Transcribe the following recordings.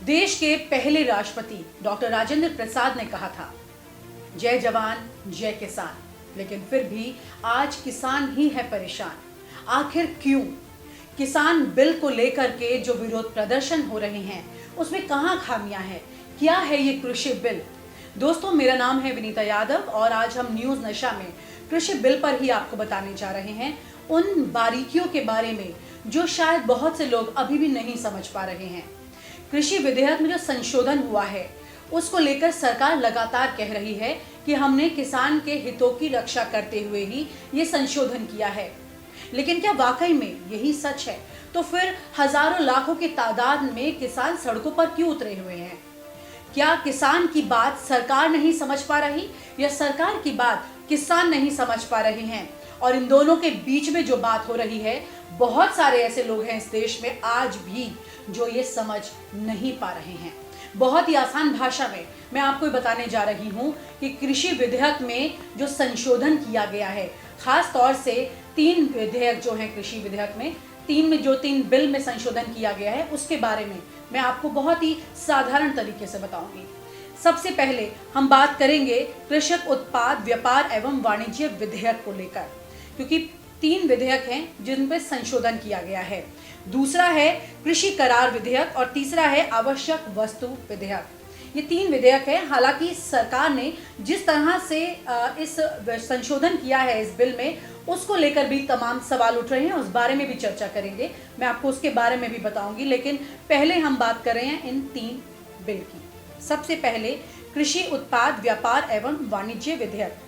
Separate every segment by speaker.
Speaker 1: देश के पहले राष्ट्रपति डॉक्टर राजेंद्र प्रसाद ने कहा था, जय जवान जय किसान। लेकिन फिर भी आज किसान ही है परेशान। आखिर क्यों? किसान बिल को लेकर के जो विरोध प्रदर्शन हो रहे हैं उसमें कहां खामियां हैं? क्या है ये कृषि बिल? दोस्तों, मेरा नाम है विनीता यादव और आज हम न्यूज नशा में कृषि बिल पर ही आपको बताने जा रहे हैं उन बारीकियों के बारे में जो शायद बहुत से लोग अभी भी नहीं समझ पा रहे हैं। कृषि विधेयक में जो संशोधन हुआ है उसको लेकर सरकार लगातार कह रही है कि हमने किसान के हितों की रक्षा करते हुए ही ये संशोधन किया है। लेकिन क्या वाकई में यही सच है? तो फिर हजारों लाखों की तादाद में किसान सड़कों पर क्यों उतरे हुए हैं? क्या किसान की बात सरकार नहीं समझ पा रही या सरकार की बात किसान नहीं समझ पा रहे हैं? और इन दोनों के बीच में जो बात हो रही है, बहुत सारे ऐसे लोग हैं इस देश में आज भी जो ये समझ नहीं पा रहे हैं। बहुत ही आसान भाषा में मैं आपको बताने जा रही हूं कि कृषि विधेयक में जो संशोधन किया गया है, खास तौर से 3 विधेयक जो हैं कृषि विधेयक में, 3 बिल में संशोधन किया गया है, उसके बारे में मैं आपको बहुत ही साधारण तरीके से बताऊंगी। सबसे पहले हम बात करेंगे कृषक उत्पाद व्यापार एवं वाणिज्य विधेयक को लेकर, क्योंकि 3 विधेयक हैं जिन पर संशोधन किया गया है। दूसरा है कृषि करार विधेयक और तीसरा है आवश्यक वस्तु विधेयक। ये 3 विधेयक है। हालांकि सरकार ने जिस तरह से इस संशोधन किया है इस बिल में, उसको लेकर भी तमाम सवाल उठ रहे हैं, उस बारे में भी चर्चा करेंगे। मैं आपको उसके बारे में भी बताऊंगी, लेकिन पहले हम बात कर रहे हैं इन 3 बिल की। सबसे पहले कृषि उत्पाद व्यापार एवं वाणिज्य विधेयक।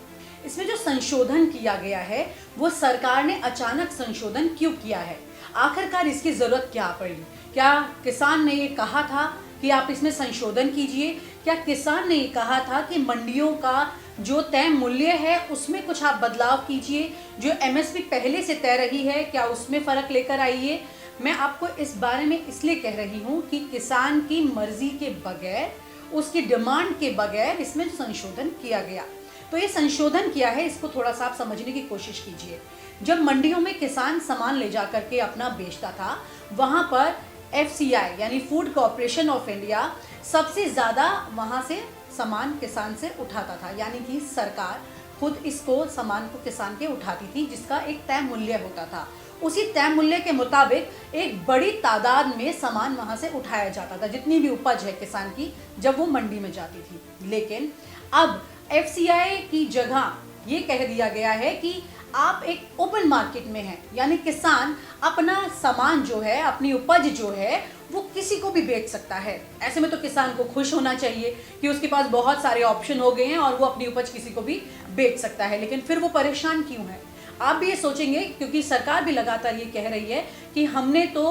Speaker 1: इसमें जो संशोधन किया गया है वो सरकार ने अचानक संशोधन क्यों किया है? आखिरकार इसकी जरूरत क्या पड़ी? क्या किसान ने ये कहा था कि आप इसमें संशोधन कीजिए? क्या किसान ने ये कहा था कि मंडियों का जो तय मूल्य है उसमें कुछ आप बदलाव कीजिए? जो एमएसपी पहले से तय रही है, क्या उसमें फर्क लेकर आइए? मैं आपको इस बारे में इसलिए कह रही हूँ कि किसान की मर्जी के बगैर, उसकी डिमांड के बगैर इसमें संशोधन किया गया। तो ये संशोधन किया है, इसको थोड़ा सा आप समझने की कोशिश कीजिए। जब मंडियों में किसान सामान ले जा करके अपना बेचता था, वहां पर एफसीआई यानी फूड कॉर्पोरेशन ऑफ इंडिया सबसे ज्यादा वहां से सामान किसान से उठाता था, यानी कि सरकार खुद इसको सामान को किसान के उठाती थी, जिसका एक तय मूल्य होता था। उसी तय मूल्य के मुताबिक एक बड़ी तादाद में सामान वहां से उठाया जाता था, जितनी भी उपज है किसान की, जब वो मंडी में जाती थी। लेकिन अब एफसीआई की जगह ये कह दिया गया है कि आप एक ओपन मार्केट में हैं, यानी किसान अपना सामान जो है, अपनी उपज जो है, वो किसी को भी बेच सकता है। ऐसे में तो किसान को खुश होना चाहिए कि उसके पास बहुत सारे ऑप्शन हो गए हैं और वो अपनी उपज किसी को भी बेच सकता है। लेकिन फिर वो परेशान क्यों है? आप भी ये सोचेंगे, क्योंकि सरकार भी लगातार ये कह रही है कि हमने तो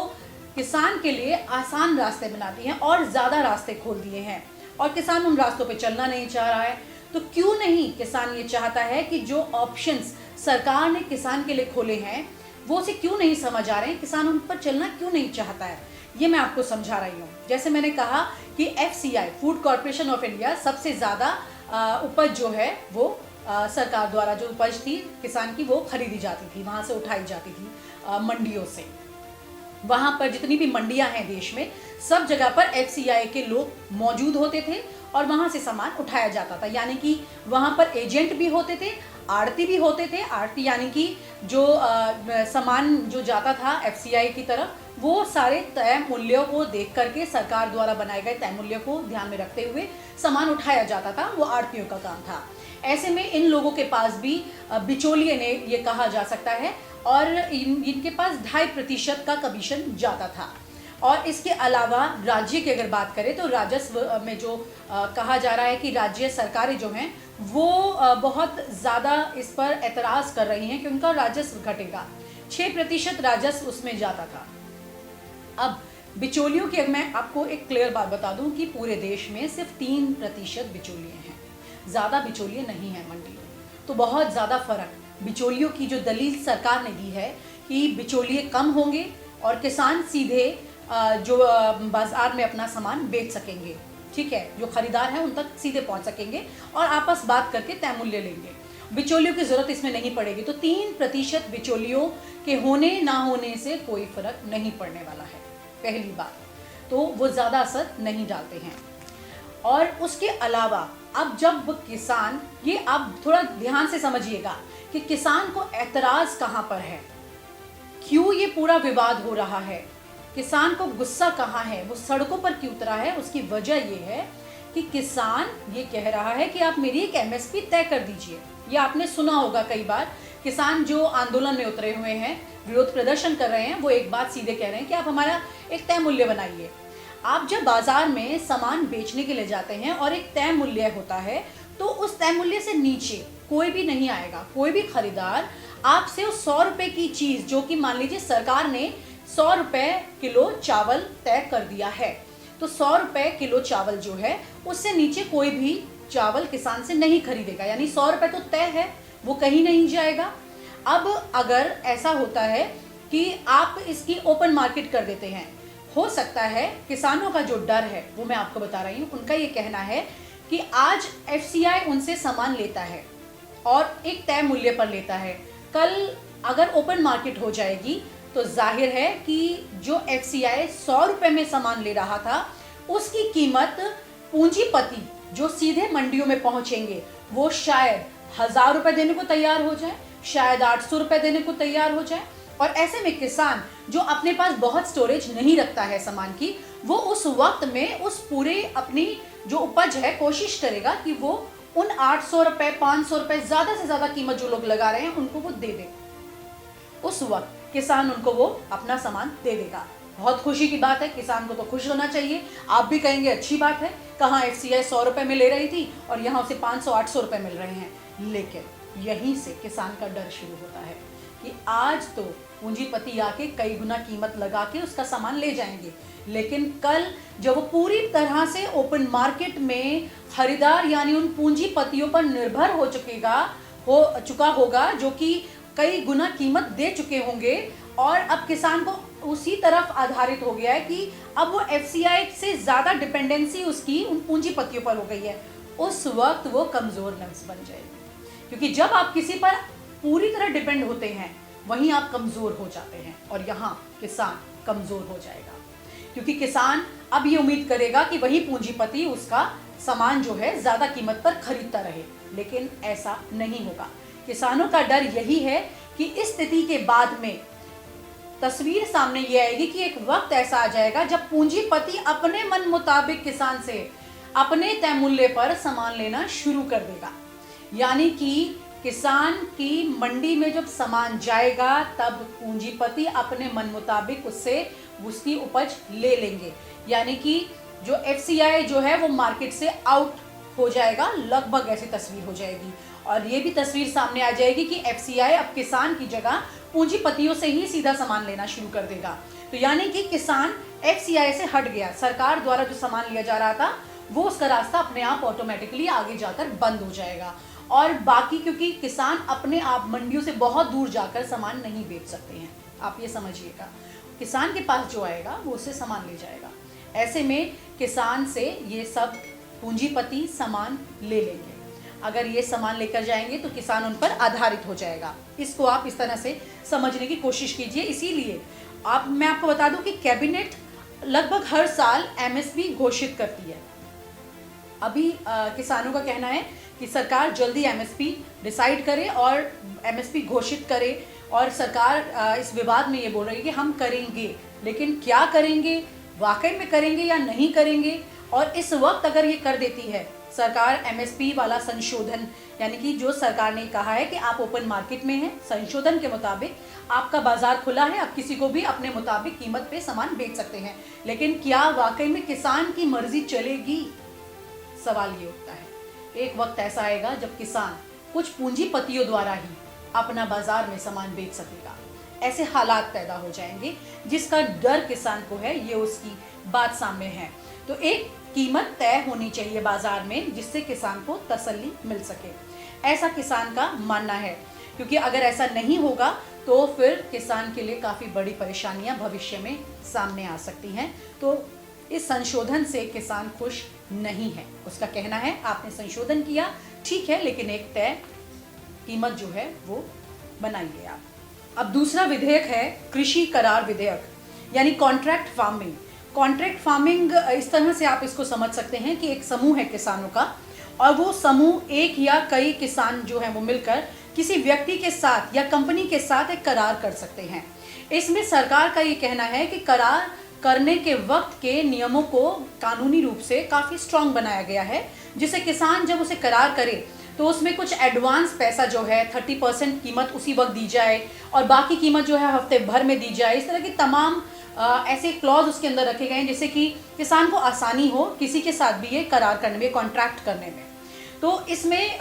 Speaker 1: किसान के लिए आसान रास्ते बना दिए हैं और ज्यादा रास्ते खोल दिए हैं, और किसान उन रास्तों पर चलना नहीं चाह रहा है। तो क्यों नहीं किसान ये चाहता है कि जो ऑप्शंस सरकार ने किसान के लिए खोले हैं वो उसे क्यों नहीं समझ आ रहे हैं? किसान उन पर चलना क्यों नहीं चाहता है? ये मैं आपको समझा रही हूँ। जैसे मैंने कहा कि FCI food corporation of India सबसे ज्यादा उपज जो है वो सरकार द्वारा जो उपज थी किसान की वो खरीदी जाती थी, वहां से उठाई जाती थी मंडियों से। वहां पर जितनी भी मंडियां हैं देश में, सब जगह पर एफसीआई के लोग मौजूद होते थे और वहां से सामान उठाया जाता था। यानी कि वहां पर एजेंट भी होते थे, आड़ती भी होते थे। आड़ती यानी कि जो सामान जो जाता था एफसीआई की तरफ, वो सारे तय मूल्यों को देख करके, सरकार द्वारा बनाए गए तय मूल्यों को ध्यान में रखते हुए सामान उठाया जाता था। वो आड़तियों का काम था। ऐसे में इन लोगों के पास भी बिचौलिए ने ये कहा जा सकता है, और इनके पास 2.5% का कमीशन जाता था। और इसके अलावा राज्य की अगर बात करें तो राजस्व में जो कहा जा रहा है कि राज्य सरकारें जो हैं वो बहुत ज़्यादा इस पर एतराज़ कर रही हैं कि उनका राजस्व घटेगा। 6% राजस्व उसमें जाता था। अब बिचौलियों की, मैं आपको एक क्लियर बात बता दूं कि पूरे देश में सिर्फ 3% बिचौलिए हैं, ज़्यादा बिचौलिए नहीं हैं मंडी में। तो बहुत ज़्यादा फर्क, बिचौलियों की जो दलील सरकार ने दी है कि बिचौलिए कम होंगे और किसान सीधे जो बाजार में अपना सामान बेच सकेंगे, ठीक है, जो खरीदार हैं उन तक सीधे पहुंच सकेंगे और आपस बात करके तय मूल्य लेंगे। बिचौलियों की जरूरत इसमें नहीं पड़ेगी। तो 3% बिचौलियों के होने ना होने से कोई फर्क नहीं पड़ने वाला है, पहली बात। तो वो ज़्यादा असर नहीं डालते हैं। और उसके अलावा अब जब किसान, ये आप थोड़ा ध्यान से समझिएगा कि किसान को एतराज़ कहाँ पर है, क्यों ये पूरा विवाद हो रहा है, किसान को गुस्सा कहाँ है, वो सड़कों पर क्यों उतरा है। उसकी वजह ये है कि किसान ये कह रहा है कि आप मेरी एक एमएसपी तय कर दीजिए। ये आपने सुना होगा कई बार, किसान जो आंदोलन में उतरे हुए हैं, विरोध प्रदर्शन कर रहे हैं, वो एक बात सीधे कह रहे हैं कि आप हमारा एक तय मूल्य बनाइए। आप जब बाजार में सामान बेचने के लिए जाते हैं और एक तय मूल्य होता है, तो उस तय मूल्य से नीचे कोई भी नहीं आएगा। कोई भी खरीदार आपसे उस 100 रुपए की चीज, जो कि मान लीजिए सरकार ने 100 रुपए किलो चावल तय कर दिया है, तो 100 रुपए किलो चावल जो है उससे नीचे कोई भी चावल किसान से नहीं खरीदेगा। यानी 100 रुपए तो तय है, वो कहीं नहीं जाएगा। अब अगर ऐसा होता है कि आप इसकी ओपन मार्केट कर देते हैं, हो सकता है किसानों का जो डर है वो मैं आपको बता रही हूँ, उनका ये कहना है कि आज एफसीआई उनसे सामान लेता है और एक तय मूल्य पर लेता है। कल अगर ओपन मार्केट हो जाएगी तो जाहिर है कि जो एफसीआई 100 रुपए में सामान ले रहा था, उसकी कीमत पूंजीपति जो सीधे मंडियों में पहुंचेंगे वो शायद 1000 रुपए देने को तैयार हो जाए, शायद 800 रुपए देने को तैयार हो जाए। और ऐसे में किसान जो अपने पास बहुत स्टोरेज नहीं रखता है सामान की, वो उस वक्त में उस पूरे अपनी जो उपज है कोशिश करेगा कि वो उन 800 रुपए 500 रुपए ज्यादा से ज्यादा कीमत जो लोग लगा रहे हैं उनको वो दे दे। उस वक्त किसान उनको वो अपना सामान दे देगा। बहुत खुशी की बात है, किसान को तो खुश होना चाहिए। आप भी कहेंगे अच्छी बात है, कहाँ एफसीआई 100 रुपए में ले रही थी और यहाँ उसे 500-800 रुपए मिल रहे हैं। लेकिन यहीं से किसान का डर शुरू होता है कि आज तो पूंजीपति आके कई गुना कीमत लगा के उसका सामान ले जाएंगे, लेकिन कल जब वो पूरी तरह से ओपन मार्केट में खरीदार यानी उन पूंजीपतियों पर निर्भर हो चुका होगा जो कि कई गुना कीमत दे चुके होंगे, और अब किसान को उसी तरफ आधारित हो गया है कि अब वो एफसीआई से ज़्यादा डिपेंडेंसी उसकी उन पूंजीपतियों पर हो गई है, उस वक्त वो कमज़ोर नफ्स बन जाएगी। क्योंकि जब आप किसी पर पूरी तरह डिपेंड होते हैं, वहीं आप कमज़ोर हो जाते हैं, और यहाँ किसान कमज़ोर हो जाएगा। क्योंकि किसान अब ये उम्मीद करेगा कि वही पूंजीपति उसका सामान जो है ज़्यादा कीमत पर खरीदता रहे, लेकिन ऐसा नहीं होगा। किसानों का डर यही है कि इस स्थिति के बाद में तस्वीर सामने ये आएगी कि एक वक्त ऐसा आ जाएगा जब पूंजीपति अपने मन मुताबिक किसान से अपने तय मूल्य पर सामान लेना शुरू कर देगा। यानी कि किसान की मंडी में जब सामान जाएगा तब पूंजीपति अपने मन मुताबिक उससे उसकी उपज ले लेंगे। यानी कि जो एफसीआई जो है वो मार्केट से आउट हो जाएगा, लगभग ऐसी तस्वीर हो जाएगी। और ये भी तस्वीर सामने आ जाएगी कि एफसीआई अब किसान की जगह पूंजीपतियों से ही सीधा सामान लेना शुरू कर देगा। तो यानी कि किसान एफसीआई से हट गया, सरकार द्वारा जो सामान लिया जा रहा था वो उसका रास्ता अपने आप ऑटोमेटिकली आगे जाकर बंद हो जाएगा। और बाकी क्योंकि किसान अपने आप मंडियों से बहुत दूर जाकर सामान नहीं बेच सकते हैं, आप ये समझिएगा, किसान के पास जो आएगा वो उससे सामान ले जाएगा। ऐसे में किसान से ये सब पूंजीपति सामान ले लेंगे। अगर ये सामान लेकर जाएंगे तो किसान उन पर आधारित हो जाएगा। इसको आप इस तरह से समझने की कोशिश कीजिए। इसीलिए मैं आपको बता दूं कि कैबिनेट लगभग हर साल एमएसपी घोषित करती है। अभी किसानों का कहना है कि सरकार जल्दी एमएसपी डिसाइड करे और एमएसपी घोषित करे, और सरकार इस विवाद में ये बोल रही है कि हम करेंगे, लेकिन क्या करेंगे, वाकई में करेंगे या नहीं करेंगे। और इस वक्त अगर ये कर देती है सरकार एमएसपी वाला संशोधन, यानी कि जो सरकार ने कहा है कि आप ओपन मार्केट में हैं, संशोधन के मुताबिक आपका बाजार खुला है, आप किसी को भी अपने मुताबिक कीमत पे सामान बेच सकते हैं, लेकिन क्या वाकई में किसान की मर्जी चलेगी? सवाल ये उठता है। एक वक्त ऐसा आएगा जब किसान कुछ पूंजीपतियों द्वारा ही अपना बाजार में सामान बेच सकेगा। ऐसे हालात पैदा हो जाएंगे जिसका डर किसान को है, ये उसकी बात सामने है। तो एक कीमत तय होनी चाहिए बाजार में जिससे किसान को तसल्ली मिल सके, ऐसा किसान का मानना है। क्योंकि अगर ऐसा नहीं होगा तो फिर किसान के लिए काफ़ी बड़ी परेशानियां भविष्य में सामने आ सकती हैं। तो इस संशोधन से किसान खुश नहीं है। उसका कहना है आपने संशोधन किया ठीक है, लेकिन एक तय कीमत जो है वो बनाइए आप। अब दूसरा विधेयक है कृषि करार विधेयक, यानी कॉन्ट्रैक्ट फार्मिंग। कॉन्ट्रैक्ट फार्मिंग इस तरह से आप इसको समझ सकते हैं कि एक समूह है किसानों का, और वो समूह एक या कई किसान जो हैं वो मिलकर किसी व्यक्ति के साथ या कंपनी के साथ एक करार कर सकते हैं। इसमें सरकार का ये कहना है कि करार करने के वक्त के नियमों को कानूनी रूप से काफ़ी स्ट्रांग बनाया गया है, जिससे किसान जब उसे करार करे तो उसमें कुछ एडवांस पैसा जो है 30% कीमत उसी वक्त दी जाए और बाकी कीमत जो है हफ्ते भर में दी जाए। इस तरह की तमाम ऐसे क्लॉज उसके अंदर रखे गए हैं जिससे कि किसान को आसानी हो किसी के साथ भी ये करार करने में, कॉन्ट्रैक्ट करने में। तो इसमें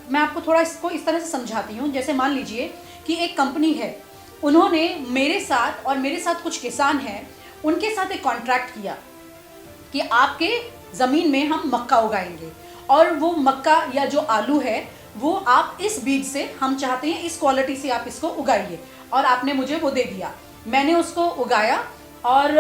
Speaker 1: मैं आपको थोड़ा इसको इस तरह से समझाती हूँ। जैसे मान लीजिए कि एक कंपनी है, उन्होंने मेरे साथ और मेरे साथ कुछ किसान हैं, उनके साथ एक कॉन्ट्रैक्ट किया कि आपके ज़मीन में हम मक्का उगाएंगे और वो मक्का या जो आलू है वो आप इस बीज से, हम चाहते हैं इस क्वालिटी से आप इसको उगाइए, और आपने मुझे वो दे दिया। मैंने उसको उगाया और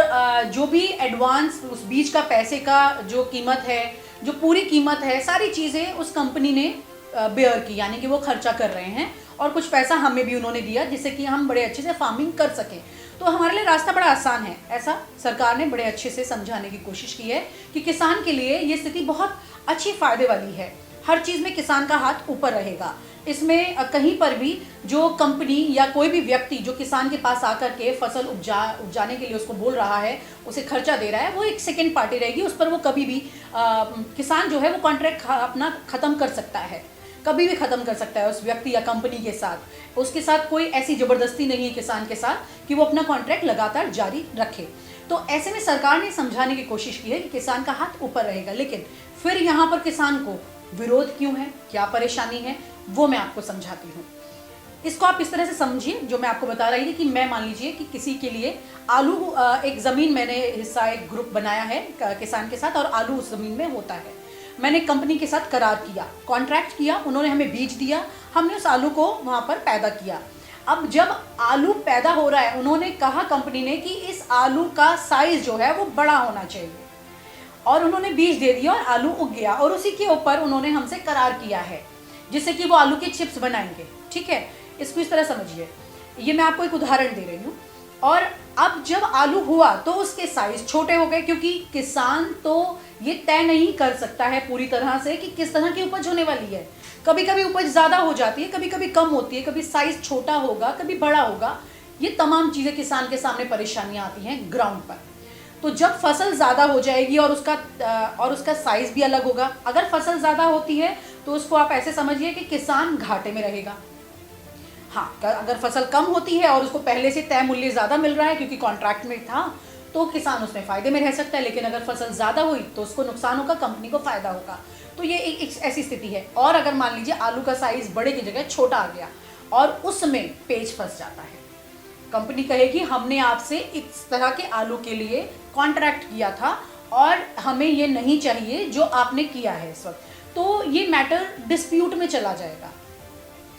Speaker 1: जो भी एडवांस उस बीज का पैसे का जो कीमत है, जो पूरी कीमत है, सारी चीज़ें उस कंपनी ने बेयर की, यानी कि वो खर्चा कर रहे हैं और कुछ पैसा हमें भी उन्होंने दिया जिससे कि हम बड़े अच्छे से फार्मिंग कर सकें। तो हमारे लिए रास्ता बड़ा आसान है, ऐसा सरकार ने बड़े अच्छे से समझाने की कोशिश की है कि किसान के लिए ये स्थिति बहुत अच्छी फ़ायदे वाली है। हर चीज़ में किसान का हाथ ऊपर रहेगा। इसमें कहीं पर भी जो कंपनी या कोई भी व्यक्ति जो किसान के पास आकर के फसल उपजाने के लिए उसको बोल रहा है, उसे खर्चा दे रहा है, वो एक सेकेंड पार्टी रहेगी। उस पर वो कभी भी किसान जो है वो कॉन्ट्रैक्ट अपना ख़त्म कर सकता है, कभी भी ख़त्म कर सकता है उस व्यक्ति या कंपनी के साथ। उसके साथ कोई ऐसी ज़बरदस्ती नहीं है किसान के साथ कि वो अपना कॉन्ट्रैक्ट लगातार जारी रखे। तो ऐसे में सरकार ने समझाने की कोशिश की है कि किसान का हाथ ऊपर रहेगा। लेकिन फिर यहाँ पर किसान को विरोध क्यों है, क्या परेशानी है, वो मैं आपको समझाती हूँ। इसको आप इस तरह से समझिए जो मैं आपको बता रही थी कि मैं मान लीजिए कि किसी के लिए आलू, एक ज़मीन मैंने हिस्सा, एक ग्रुप बनाया है किसान के साथ और आलू उस ज़मीन में होता है। मैंने कंपनी के साथ करार किया, कॉन्ट्रैक्ट किया, उन्होंने हमें बीज दिया, हमने उस आलू को वहाँ पर पैदा किया। अब जब आलू पैदा हो रहा है, उन्होंने कहा कंपनी ने कि इस आलू का साइज़ जो है वो बड़ा होना चाहिए, और उन्होंने बीज दे दिया और आलू उग गया, और उसी के ऊपर उन्होंने हमसे करार किया है जिससे कि वो आलू के चिप्स बनाएंगे। ठीक है, इसको इस तरह समझिए। ये मैं आपको एक उदाहरण दे रही हूँ। और अब जब आलू हुआ तो उसके साइज छोटे हो गए, क्योंकि किसान तो ये तय नहीं कर सकता है पूरी तरह से कि किस तरह की उपज होने वाली है। कभी कभी उपज ज़्यादा हो जाती है, कभी कभी कम होती है, कभी साइज छोटा होगा, कभी बड़ा होगा। ये तमाम चीज़ें किसान के सामने परेशानियाँ आती हैं ग्राउंड पर। तो जब फसल ज़्यादा हो जाएगी और उसका साइज़ भी अलग होगा, अगर फसल ज़्यादा होती है तो उसको आप ऐसे समझिए कि किसान घाटे में रहेगा। हाँ, अगर फसल कम होती है और उसको पहले से तय मूल्य ज़्यादा मिल रहा है क्योंकि कॉन्ट्रैक्ट में था, तो किसान उसमें फ़ायदे में रह सकता है। लेकिन अगर फसल ज़्यादा हुई तो उसको नुकसान होगा, कंपनी को फ़ायदा होगा। तो ये एक ऐसी स्थिति है। और अगर मान लीजिए आलू का साइज़ बड़े की जगह छोटा आ गया और उसमें पेच फंस जाता है, कंपनी कहेगी हमने आपसे इस तरह के आलू के लिए कॉन्ट्रैक्ट किया था और हमें ये नहीं चाहिए जो आपने किया है इस वक्त, तो ये मैटर डिस्प्यूट में चला जाएगा।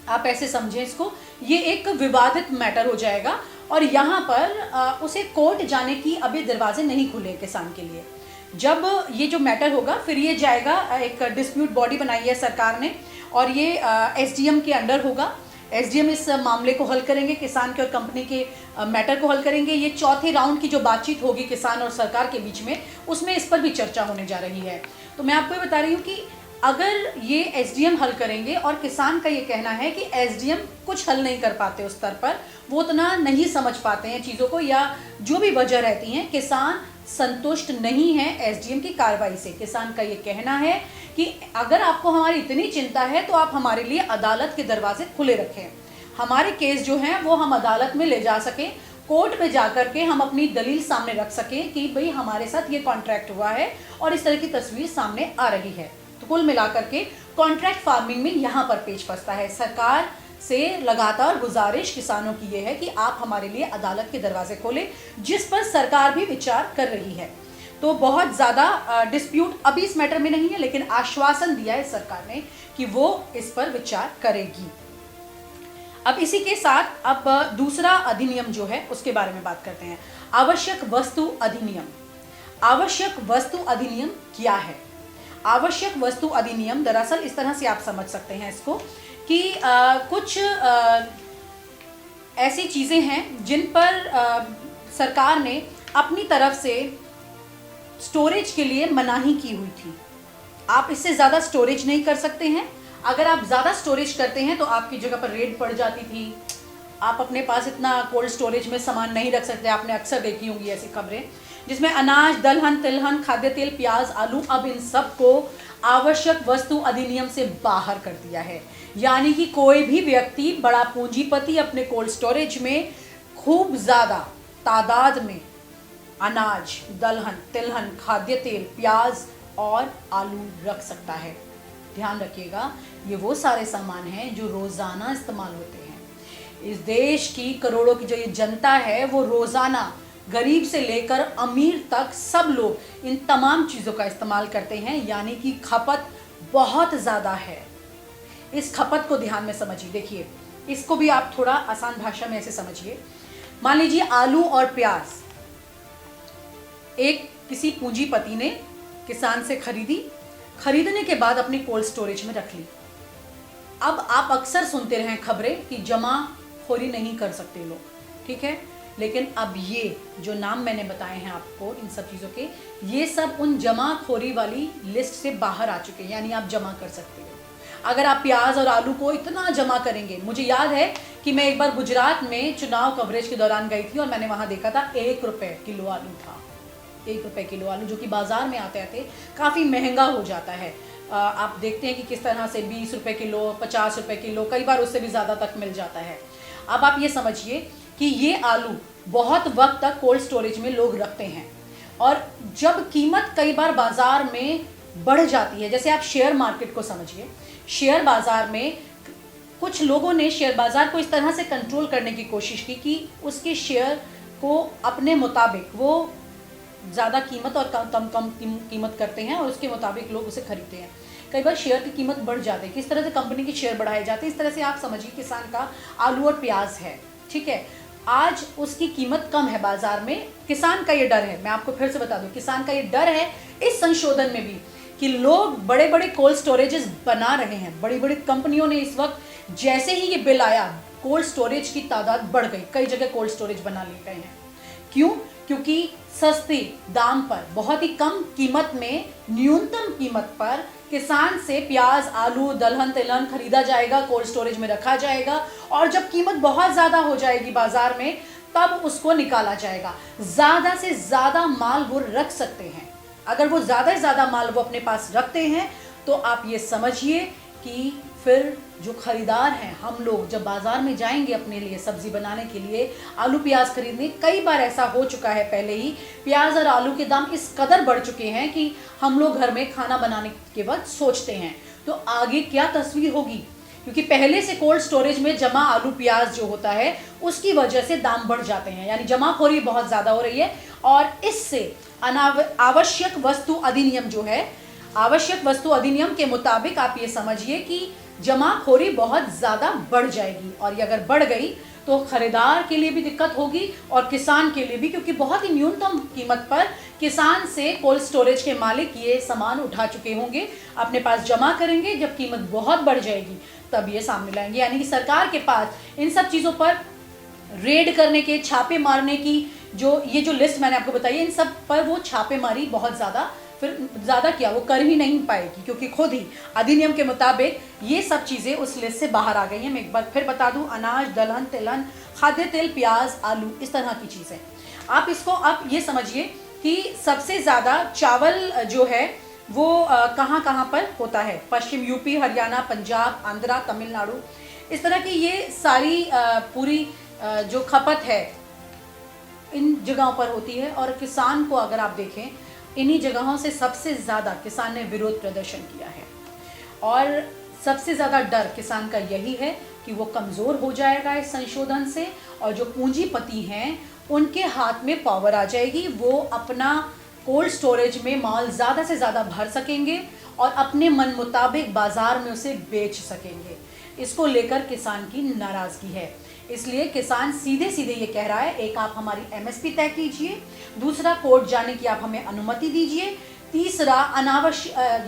Speaker 1: आप ऐसे समझें इसको, ये एक विवादित मैटर हो जाएगा और यहाँ पर उसे कोर्ट जाने की अभी दरवाजे नहीं खुले किसान के लिए। जब ये जो मैटर होगा फिर ये जाएगा, एक डिस्प्यूट बॉडी बनाई है सरकार ने और ये एसडीएम के अंडर होगा। एसडीएम इस मामले को हल करेंगे, किसान के और कंपनी के मैटर को हल करेंगे। ये चौथे राउंड की जो बातचीत होगी किसान और सरकार के बीच में, उसमें इस पर भी चर्चा होने जा रही है। तो मैं आपको ये बता रही हूँ कि अगर ये एसडीएम हल करेंगे और किसान का ये कहना है कि एसडीएम कुछ हल नहीं कर पाते उस स्तर पर, वो उतना नहीं समझ पाते हैं चीज़ों को, या जो भी वजह रहती हैं, किसान संतुष्ट नहीं है एसडीएम की कार्रवाई से। किसान का ये कहना है कि अगर आपको हमारी इतनी चिंता है तो आप हमारे लिए अदालत के दरवाजे खुले रखें, हमारे केस जो हैं वो हम अदालत में ले जा सकें, कोर्ट में जाकर के हम अपनी दलील सामने रख सकें कि भाई हमारे साथ ये कॉन्ट्रैक्ट हुआ है और इस तरह की तस्वीर सामने आ रही है। तो कुल मिलाकर के कॉन्ट्रैक्ट फार्मिंग में यहाँ पर पेच फंसता है। सरकार से लगातार गुजारिश किसानों की ये है कि आप हमारे लिए अदालत के दरवाजे खोलें, जिस पर सरकार भी विचार कर रही है। तो बहुत ज़्यादा डिस्प्यूट अभी इस मैटर में नहीं है, लेकिन आश्वासन दिया है सरकार ने कि वो इस पर विचार करेगी। अब इसी के साथ अब दूसरा अधिनियम जो है उसके बारे में बात करते हैं, आवश्यक वस्तु अधिनियम। आवश्यक वस्तु अधिनियम क्या है? आवश्यक वस्तु अधिनियम दरअसल इस तरह से आप समझ सकते हैं इसको कि कुछ ऐसी चीज़ें हैं जिन पर सरकार ने अपनी तरफ से स्टोरेज के लिए मनाही की हुई थी। आप इससे ज़्यादा स्टोरेज नहीं कर सकते हैं। अगर आप ज़्यादा स्टोरेज करते हैं तो आपकी जगह पर रेड पड़ जाती थी। आप अपने पास इतना कोल्ड स्टोरेज में सामान नहीं रख सकते। आपने अक्सर देखी होंगी ऐसी खबरें जिसमें अनाज, दलहन, तिलहन, खाद्य तेल, प्याज, आलू, अब इन सब को आवश्यक वस्तु अधिनियम से बाहर कर दिया है। यानी कि कोई भी व्यक्ति, बड़ा पूंजीपति, अपने कोल्ड स्टोरेज में खूब ज़्यादा तादाद में अनाज, दलहन, तिलहन, खाद्य तेल, प्याज और आलू रख सकता है। ध्यान रखिएगा, ये वो सारे सामान हैं जो रोज़ाना इस्तेमाल होते हैं। इस देश की करोड़ों की जो ये जनता है वो रोज़ाना गरीब से लेकर अमीर तक सब लोग इन तमाम चीज़ों का इस्तेमाल करते हैं। यानी कि खपत बहुत ज़्यादा है। इस खपत को ध्यान में समझिए। देखिए, इसको भी आप थोड़ा आसान भाषा में ऐसे समझिए। मान लीजिए आलू और प्याज एक किसी पूंजीपति ने किसान से खरीदने के बाद अपनी कोल्ड स्टोरेज में रख ली। अब आप अक्सर सुनते रहे खबरें कि जमाखोरी नहीं कर सकते लोग, ठीक है, लेकिन अब ये जो नाम मैंने बताए हैं आपको इन सब चीज़ों के, ये सब उन जमाखोरी वाली लिस्ट से बाहर आ चुके हैं। यानी आप जमा कर सकते हो। अगर आप प्याज और आलू को इतना जमा करेंगे, मुझे याद है कि मैं एक बार गुजरात में चुनाव कवरेज के दौरान गई थी और मैंने वहाँ देखा था 1 रुपये किलो आलू था। 1 रुपये किलो आलू, जो कि बाज़ार में आते आते काफ़ी महंगा हो जाता है। आप देखते हैं कि किस तरह से 20 रुपये किलो, 50 रुपये किलो, कई बार उससे भी ज़्यादा तक मिल जाता है। अब आप ये समझिए कि ये आलू बहुत वक्त तक कोल्ड स्टोरेज में लोग रखते हैं और जब कीमत कई बार बाज़ार में बढ़ जाती है, जैसे आप शेयर मार्केट को समझिए। शेयर बाज़ार में कुछ लोगों ने शेयर बाज़ार को इस तरह से कंट्रोल करने की कोशिश की कि उसके शेयर को अपने मुताबिक वो ज़्यादा कीमत और कम कीमत करते हैं और उसके मुताबिक लोग उसे खरीदते हैं। कई बार शेयर की कीमत बढ़ जाती है। किस तरह से कंपनी के शेयर बढ़ाए जाते हैं, इस तरह से आप समझिए किसान का आलू और प्याज है, ठीक है, आज उसकी कीमत कम है बाज़ार में। किसान का ये डर है, मैं आपको फिर से बता दूं, किसान का ये डर है इस संशोधन में भी कि लोग बड़े बड़े कोल्ड स्टोरेजेस बना रहे हैं। बड़ी बड़ी कंपनियों ने इस वक्त, जैसे ही ये बिल आया, कोल्ड स्टोरेज की तादाद बढ़ गई। कई जगह कोल्ड स्टोरेज बना लिए गए हैं। क्यों? क्योंकि सस्ती दाम पर, बहुत ही कम कीमत में, न्यूनतम कीमत पर किसान से प्याज, आलू, दलहन, तिलहन खरीदा जाएगा, कोल्ड स्टोरेज में रखा जाएगा और जब कीमत बहुत ज़्यादा हो जाएगी बाजार में, तब उसको निकाला जाएगा। ज़्यादा से ज़्यादा माल वो रख सकते हैं। अगर वो ज़्यादा से ज़्यादा माल वो अपने पास रखते हैं तो आप ये समझिए कि फिर जो खरीदार हैं, हम लोग जब बाज़ार में जाएंगे अपने लिए सब्ज़ी बनाने के लिए, आलू प्याज खरीदने, कई बार ऐसा हो चुका है पहले ही, प्याज और आलू के दाम इस कदर बढ़ चुके हैं कि हम लोग घर में खाना बनाने के वक्त सोचते हैं तो आगे क्या तस्वीर होगी। क्योंकि पहले से कोल्ड स्टोरेज में जमा आलू प्याज जो होता है उसकी वजह से दाम बढ़ जाते हैं। यानी जमाखोरी बहुत ज़्यादा हो रही है और इससे आवश्यक वस्तु अधिनियम जो है, आवश्यक वस्तु अधिनियम के मुताबिक आप ये समझिए कि जमाखोरी बहुत ज़्यादा बढ़ जाएगी और ये अगर बढ़ गई तो खरीदार के लिए भी दिक्कत होगी और किसान के लिए भी, क्योंकि बहुत ही न्यूनतम कीमत पर किसान से कोल्ड स्टोरेज के मालिक ये सामान उठा चुके होंगे, अपने पास जमा करेंगे। जब कीमत बहुत बढ़ जाएगी तब ये सामने लाएंगे। यानी कि सरकार के पास इन सब चीज़ों पर रेड करने के, छापे मारने की ये जो लिस्ट मैंने आपको बताई है, इन सब पर वो छापेमारी बहुत ज़्यादा क्या वो कर ही नहीं पाएगी, क्योंकि खुद ही अधिनियम के मुताबिक ये सब चीज़ें उस लिस्ट से बाहर आ गई हैं। मैं एक बार फिर बता दूं, अनाज, दलहन, तिलहन, खाद्य तेल, प्याज, आलू, इस तरह की चीज़ें। आप इसको आप ये समझिए कि सबसे ज़्यादा चावल जो है वो कहाँ पर होता है। पश्चिम यूपी, हरियाणा, पंजाब, आंध्रा, तमिलनाडु, इस तरह की ये सारी पूरी जो खपत है इन जगहों पर होती है। और किसान को अगर आप देखें, इन्हीं जगहों से सबसे ज़्यादा किसान ने विरोध प्रदर्शन किया है और सबसे ज़्यादा डर किसान का यही है कि वो कमज़ोर हो जाएगा इस संशोधन से और जो पूंजीपति हैं उनके हाथ में पावर आ जाएगी। वो अपना कोल्ड स्टोरेज में माल ज़्यादा से ज़्यादा भर सकेंगे और अपने मन मुताबिक बाज़ार में उसे बेच सकेंगे। इसको लेकर किसान की नाराज़गी है। इसलिए किसान सीधे सीधे ये कह रहा है, एक आप हमारी एमएसपी तय कीजिए, दूसरा कोर्ट जाने की आप हमें अनुमति दीजिए, तीसरा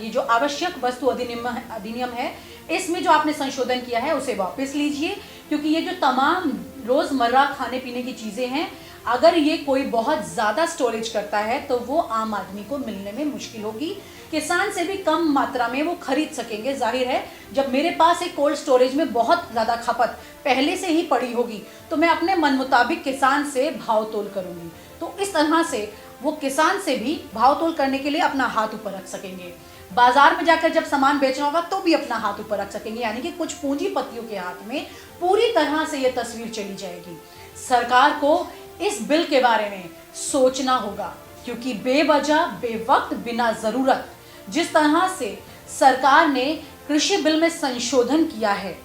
Speaker 1: ये जो आवश्यक वस्तु अधिनियम है इसमें जो आपने संशोधन किया है उसे वापस लीजिए, क्योंकि ये जो तमाम रोज़मर्रा खाने पीने की चीज़ें हैं अगर ये कोई बहुत ज़्यादा स्टोरेज करता है तो वो आम आदमी को मिलने में मुश्किल होगी, किसान से भी कम मात्रा में वो खरीद सकेंगे। जाहिर है जब मेरे पास एक कोल्ड स्टोरेज में बहुत ज़्यादा खपत पहले से ही पड़ी होगी तो मैं अपने मन मुताबिक किसान से भाव तोल करूंगी। तो इस तरह से वो किसान से भी भाव तोल करने के लिए अपना हाथ ऊपर रख सकेंगे। बाजार में जाकर जब सामान बेचना होगा तो भी अपना हाथ ऊपर रख सकेंगे, यानी कि कुछ पूंजीपतियों के हाथ में पूरी तरह से ये तस्वीर चली जाएगी। सरकार को इस बिल के बारे में सोचना होगा, क्योंकि बेवजह बेवक्त बिना जरूरत जिस तरह से सरकार ने कृषि बिल में संशोधन किया है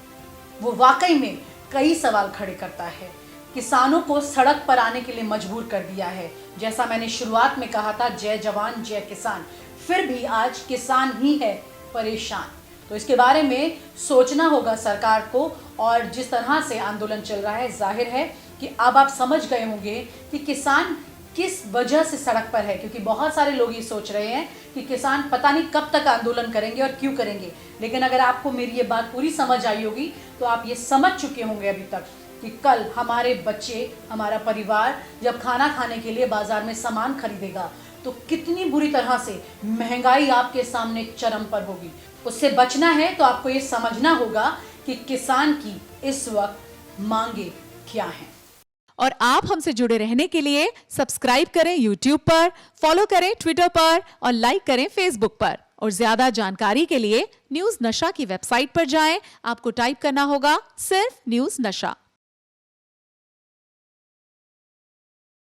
Speaker 1: वो वाकई में कई सवाल खड़े करता है। किसानों को सड़क पर आने के लिए मजबूर कर दिया है। जैसा मैंने शुरुआत में कहा था, जय जवान जय किसान, फिर भी आज किसान ही है परेशान। तो इसके बारे में सोचना होगा सरकार को। और जिस तरह से आंदोलन चल रहा है, जाहिर है कि अब आप समझ गए होंगे कि किसान किस वजह से सड़क पर है, क्योंकि बहुत सारे लोग ये सोच रहे हैं कि किसान पता नहीं कब तक आंदोलन करेंगे और क्यों करेंगे। लेकिन अगर आपको मेरी ये बात पूरी समझ आई होगी तो आप ये समझ चुके होंगे अभी तक कि कल हमारे बच्चे, हमारा परिवार जब खाना खाने के लिए बाजार में सामान खरीदेगा तो कितनी बुरी तरह से महंगाई आपके सामने चरम पर होगी। उससे बचना है तो आपको ये समझना होगा कि किसान की इस वक्त मांगे क्या हैं।
Speaker 2: और आप हमसे जुड़े रहने के लिए सब्सक्राइब करें YouTube पर, फॉलो करें Twitter पर और लाइक करें Facebook पर। और ज्यादा जानकारी के लिए न्यूज नशा की वेबसाइट पर जाएं। आपको टाइप करना होगा सिर्फ न्यूज नशा।